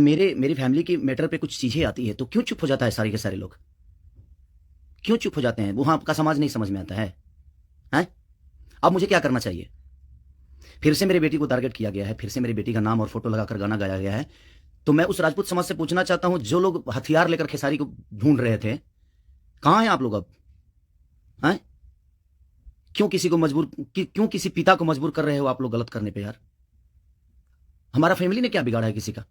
मेरी फैमिली की मैटर पे कुछ चीजें आती है तो क्यों चुप हो जाता है सारे के सारे लोग? क्यों चुप हो जाते हैं? वहां आपका समाज नहीं समझ में आता है? हैं? अब मुझे क्या करना चाहिए? फिर से मेरी बेटी को टारगेट किया गया है, फिर से मेरी बेटी का नाम और फोटो लगाकर गाना गाया गया है। तो मैं उस राजपूत समाज से पूछना चाहता हूं, जो लोग हथियार लेकर खेसारी को ढूंढ रहे थे, कहां हैं आप लोग अब? हैं? क्यों किसी पिता को मजबूर कर रहे हो आप लोग गलत करने पे यार? हमारा फैमिली ने क्या बिगाड़ा है किसी का?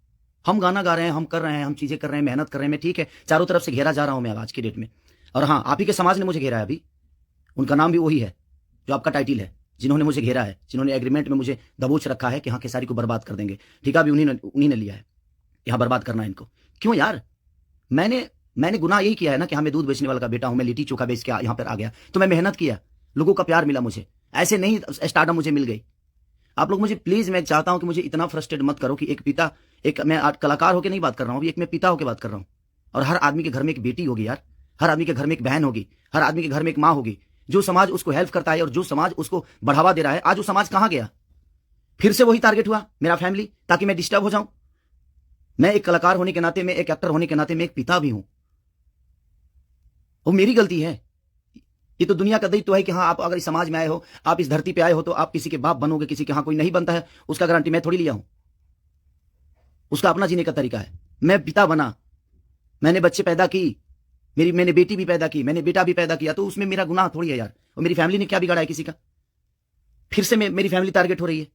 हम गाना गा रहे हैं, हम कर रहे हैं, हम चीजें कर रहे हैं, मेहनत कर रहे हैं। मैं ठीक है, चारों तरफ से घेरा जा रहा हूं मैं आज की डेट में। और हाँ, आप ही के समाज ने मुझे घेरा है अभी। उनका नाम भी वही है जो आपका टाइटिल है, जिन्होंने मुझे घेरा है, जिन्होंने एग्रीमेंट में मुझे दबोच रखा है कि हाँ खेसारी को बर्बाद कर देंगे। ठेका भी उन्हीं ने लिया है, यहाँ बर्बाद करना है इनको। क्यों यार? मैंने गुनाह यही किया है ना कि हाँ मैं दूध बेचने वाला का बेटा हूं, मैं लिट्टी चोखा बेच के यहाँ पर आ गया, तो मैं मेहनत किया, लोगों का प्यार मिला मुझे। ऐसे नहीं स्टार्टअप मुझे मिल गई। आप लोग मुझे प्लीज, मैं चाहता हूं कि मुझे इतना फ्रस्ट्रेट मत करो कि एक पिता, एक मैं कलाकार होकर नहीं बात कर रहा हूं, एक मैं पिता होकर बात कर रहा हूं। और हर आदमी के घर में एक बेटी होगी यार, हर आदमी के घर में एक बहन होगी, हर आदमी के घर में एक माँ होगी। जो समाज उसको हेल्प करता है और जो समाज उसको बढ़ावा दे रहा है, आज वो समाज कहां गया? फिर से वही टारगेट हुआ, मेरा फैमिली, ताकि मैं डिस्टर्ब हो जाऊं। मैं एक कलाकार होने के नाते, मैं एक एक्टर होने के नाते, मैं एक पिता भी हूं। वो मेरी गलती है। ये तो दुनिया का दायित्व है कि हाँ आप अगर इस समाज में आए हो, आप इस धरती पे आए हो, तो आप किसी के बाप बनोगे, किसी के। हाँ कोई नहीं बनता है, उसका गारंटी मैं थोड़ी लिया हूं। उसका अपना जीने का तरीका है। मैं पिता बना, मैंने बच्चे पैदा की, मैंने बेटी भी पैदा की, मैंने बेटा भी पैदा किया, तो उसमें मेरा गुनाह थोड़ी है यार। और मेरी फैमिली ने क्या बिगाड़ा है किसी का? फिर से मेरी फैमिली टारगेट हो रही है।